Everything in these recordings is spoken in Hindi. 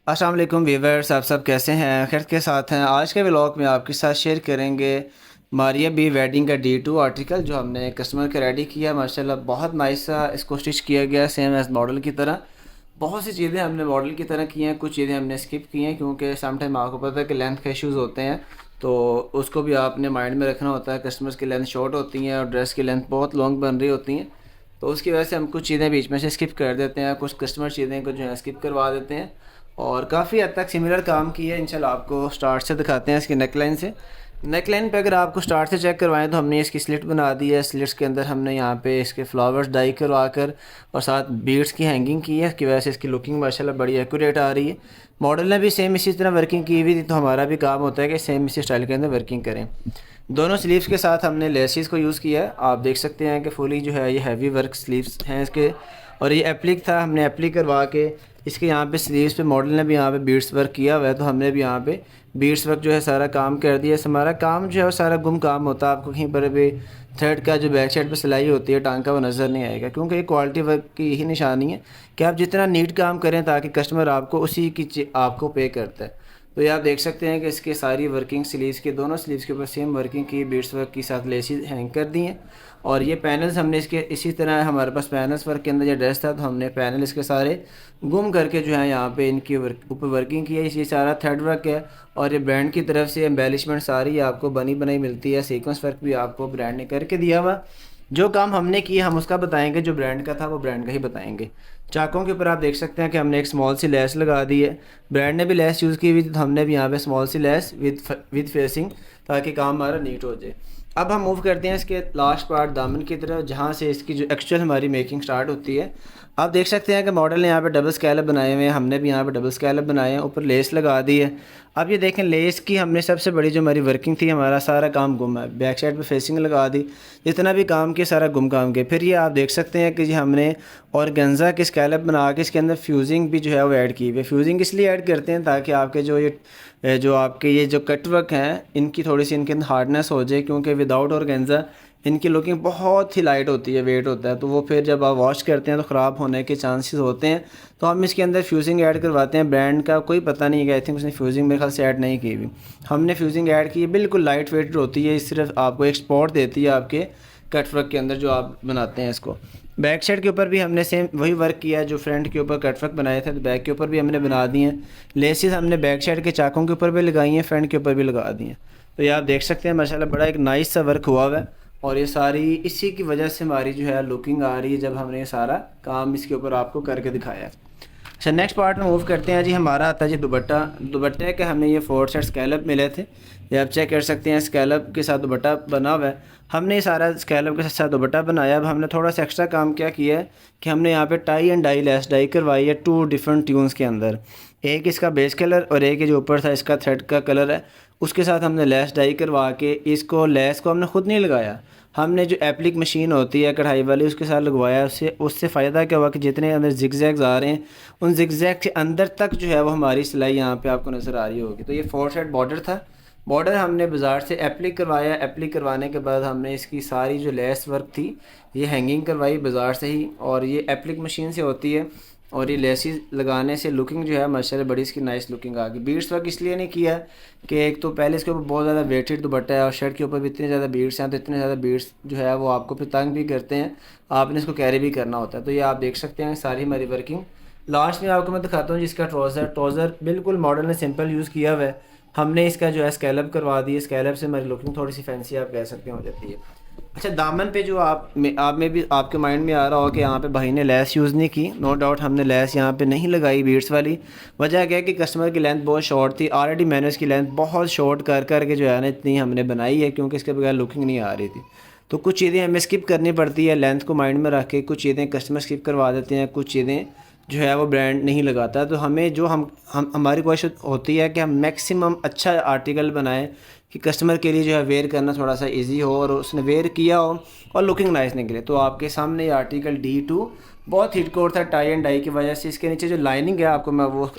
अस्सलाम वालेकुम व्यूअर्स, आप सब कैसे हैं? खैर के साथ हैं। आज के व्लॉग में आपके साथ शेयर करेंगे मारिया बी वेडिंग का D2 आर्टिकल जो हमने कस्टमर के रेडी किया। माशाल्लाह बहुत नाइस सा इसको स्टिच किया गया, सेम एज मॉडल की तरह। बहुत सी चीज़ें हमने मॉडल की तरह की हैं, कुछ चीज़ें हमने स्किप की हैं क्योंकि समटाइम आपको पता है कि लेंथ के इश्यूज़ होते हैं, तो उसको भी आपने माइंड में रखना होता है। कस्टमर्स की लेंथ शॉर्ट होती हैं और ड्रेस की लेंथ बहुत लॉन्ग बन रही होती हैं, तो उसकी वजह से हम कुछ चीज़ें बीच में से स्किप कर देते हैं, कुछ कस्टमर चीज़ें को जो है स्किप करवा देते हैं। और काफ़ी हद तक सिमिलर काम की है। इंशाल्लाह आपको स्टार्ट से दिखाते हैं इसकी नेकलाइन से। नेकलाइन पे अगर आपको स्टार्ट से चेक करवाएं तो हमने इसकी स्लिट बना दी है। स्लिट्स के अंदर हमने यहाँ पे इसके फ्लावर्स डाई करवा कर और साथ बीड्स की हैंगिंग की है। इसकी वजह से इसकी लुकिंग माशाल्लाह बड़ी एक्यूरेट आ रही है। मॉडल ने भी सेम इसी तरह वर्किंग की हुई थी, तो हमारा भी काम होता है कि सेम इसी स्टाइल के अंदर वर्किंग करें। दोनों स्लीव्स के साथ हमने लेसिस को यूज़ किया है। आप देख सकते हैं कि फुली जो है ये हैवी वर्क स्लीव्स हैं इसके। और ये एप्लिक था, हमने एप्लिक करवा के इसके यहाँ पे स्लीव्स पे मॉडल ने भी यहाँ पे बीड्स वर्क किया हुआ है, तो हमने भी यहाँ पे बीड्स वर्क जो है सारा काम कर दिया। हमारा काम जो है वो सारा गुम काम होता है। आपको कहीं पर भी थ्रेड का जो बैक साइड पे सिलाई होती है टांका, वो नज़र नहीं आएगा, क्योंकि ये क्वालिटी वर्क की यही निशानी है कि आप जितना नीट काम करें ताकि कस्टमर आपको उसी की आपको पे करता है। तो ये आप देख सकते हैं कि इसके सारी वर्किंग स्लीव्स के दोनों स्लीव्स के ऊपर सेम वर्किंग की, बीड्स वर्क के साथ लेसिस हैंग कर दी हैं। और ये पैनल्स हमने इसके इसी तरह हमारे पास पैनल्स वर्क के अंदर ये ड्रेस था, तो हमने पैनल इसके सारे गुम करके जो है यहाँ पे इनकी ऊपर वर्किंग की है। ये सारा थ्रेड वर्क है और ये ब्रांड की तरफ से एम्बेलिशमेंट सारी आपको बनी बनाई मिलती है। सीक्वेंस वर्क भी आपको ब्रांड ने करके दिया हुआ। जो काम हमने किया हम उसका बताएंगे, जो ब्रांड का था वो ब्रांड का ही बताएंगे। चाकों के ऊपर आप देख सकते हैं कि हमने एक स्मॉल सी लेस लगा दी है। ब्रांड ने भी लेस यूज़ की हुई थी, तो हमने भी यहाँ पे small C lace with facing, ताकि काम हमारा नीट हो जाए। अब हम मूव करते हैं इसके लास्ट पार्ट दामन की तरफ, जहाँ से इसकी जो एक्चुअल हमारी मेकिंग स्टार्ट होती है। आप देख सकते हैं कि मॉडल ने यहाँ पे डबल स्कैलप बनाए हुए हैं, हमने भी यहाँ पे डबल स्कैलप बनाए हैं, ऊपर लेस लगा दी है। अब ये देखें, लेस की हमने सबसे बड़ी जो हमारी वर्किंग थी, हमारा सारा काम गुम है। बैक साइड पे फेसिंग लगा दी, जितना भी काम किया सारा गुम काम किया। फिर ये आप देख सकते हैं कि जी हमने ऑर्गेन्जा के स्कैलप बना के इसके अंदर फ्यूजिंग भी जो है वो ऐड की हुई है। फ्यूजिंग इसलिए ऐड करते हैं ताकि आपके जो आपके ये जो कट वर्क हैं इनकी थोड़ी सी इनके अंदर हार्डनेस हो जाए, क्योंकि विदाउट ऑर्गेन्जा इनकी लुकिंग बहुत ही लाइट होती है, वेट होता है, तो वो फिर जब आप वॉश करते हैं तो ख़राब होने के चांसेस होते हैं। तो हम इसके अंदर फ्यूजिंग ऐड करवाते हैं। ब्रांड का कोई पता नहीं है, आई थिंक उसने फ्यूजिंग मेरे ख्याल से ऐड नहीं की हुई। हमने फ्यूजिंग ऐड की है, बिल्कुल लाइट वेट होती है, सिर्फ आपको एक स्पॉट देती है आपके कट वर्क के अंदर जो आप बनाते हैं इसको। बैक साइड के ऊपर भी हमने सेम वही वर्क किया है जो फ्रंट के ऊपर कट वर्क बनाए थे, तो बैक के ऊपर भी हमने बना दिए हैं। लेसिस हमने बैक साइड के चाकों के ऊपर भी लगाई हैं, फ्रंट के ऊपर भी लगा दी हैं। तो ये आप देख सकते हैं माशाल्लाह बड़ा एक नाइस सा वर्क हुआ हुआ है, और ये सारी इसी की वजह से हमारी जो है लुकिंग आ रही है जब हमने ये सारा काम इसके ऊपर आपको करके दिखाया है। अच्छा, नेक्स्ट पार्ट में मूव करते हैं जी। हमारा आता है जी दुपट्टा। दुपट्टे के हमें ये 4 सेट स्कैलप मिले थे, ये आप चेक कर सकते हैं। स्कैलप के साथ दुपट्टा बना हुआ है। हमने सारा स्कैलप के साथ दुपट्टा बनाया। अब हमने थोड़ा सा एक्स्ट्रा काम क्या किया है कि हमने यहाँ पे tie and dye lace dye करवाई है 2 डिफरेंट ट्यून्स के अंदर। एक इसका बेस कलर और एक जो ऊपर था इसका थ्रेड का कलर है, उसके साथ हमने लेस डाई करवा के इसको लेस को हमने ख़ुद नहीं लगाया, हमने जो एप्लिक मशीन होती है कढ़ाई वाली उसके साथ लगवाया। उससे उससे फ़ायदा क्या हुआ कि जितने अंदर जिगजैग्स आ रहे हैं उन जिगजैग के अंदर तक जो है वो हमारी सिलाई यहाँ पे आपको नज़र आ रही होगी। तो ये 4 साइड बॉर्डर था। बॉर्डर हमने बाज़ार से एप्लिक करवाया। एप्लिक करवाने के बाद हमने इसकी सारी जो लेस वर्क थी ये हैंगिंग करवाई बाज़ार से ही, और ये एप्लिक मशीन से होती है। और ये लेसिस लगाने से लुकिंग जो है माशाल्लाह बड़ी इसकी नाइस लुकिंग आ गई। बीड्स वर्क इसलिए नहीं किया कि एक तो पहले इसके ऊपर बहुत ज़्यादा वेटेड दुपट्टा है और शर्ट के ऊपर भी इतने ज़्यादा बीड्स हैं, तो इतने ज़्यादा बीड्स जो है वो आपको फिर तंग भी करते हैं, आपने इसको कैरी भी करना होता है। तो ये आप देख सकते हैं सारी हमारी वर्किंग। लास्ट में आपको मैं दिखाता हूँ जिसका ट्राउज़र बिल्कुल मॉडल ने सिंपल यूज़ किया हुआ है। हमने इसका जो है स्कैलप करवा दी है। स्कैलप से हमारी लुकिंग थोड़ी सी फैंसी आप कह सकते हो जाती है। अच्छा, दामन पे जो आप में भी आपके माइंड में आ रहा हो कि यहाँ पे भाई ने लेस यूज़ नहीं की, नो डाउट हमने लेस यहाँ पे नहीं लगाई बीड्स वाली। वजह क्या है कि कस्टमर की लेंथ बहुत शॉर्ट थी, ऑलरेडी मैंने इसकी लेंथ बहुत शॉर्ट कर करके जो है ना इतनी हमने बनाई है, क्योंकि इसके बगैर लुकिंग नहीं आ रही थी। तो कुछ चीज़ें हमें स्किप करनी पड़ती है लेंथ को माइंड में रख के, कुछ चीज़ें कस्टमर स्किप करवा देते हैं, कुछ चीज़ें जो है वो ब्रांड नहीं लगाता। तो हमें जो हम हमारी कोशिश होती है कि हम मैक्सिमम अच्छा आर्टिकल बनाएं कि कस्टमर के लिए जो है वेयर करना थोड़ा सा इजी हो और उसने वेयर किया हो और लुकिंग नाइस निकले। तो आपके सामने ये आर्टिकल D2 बहुत हिट कोर था टाई एंड डाई की वजह से। इसके नीचे जो लाइनिंग है आपको मैं वो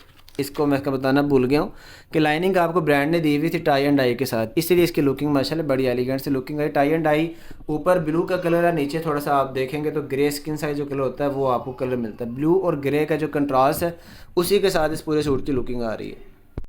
इसको मैं इसका बताना भूल गया हूँ कि लाइनिंग आपको ब्रांड ने दी हुई थी टाई एंड डाई के साथ, इसीलिए इसकी लुकिंग माशाल्लाह बड़ी एलिगेंट से लुकिंग है। टाई एंड डाई ऊपर ब्लू का कलर है, नीचे थोड़ा सा आप देखेंगे तो ग्रे स्किन साइज जो कलर होता है वो आपको कलर मिलता है। ब्लू और ग्रे का जो कंट्रास्ट है उसी के साथ इस पूरे सूट की लुकिंग आ रही है।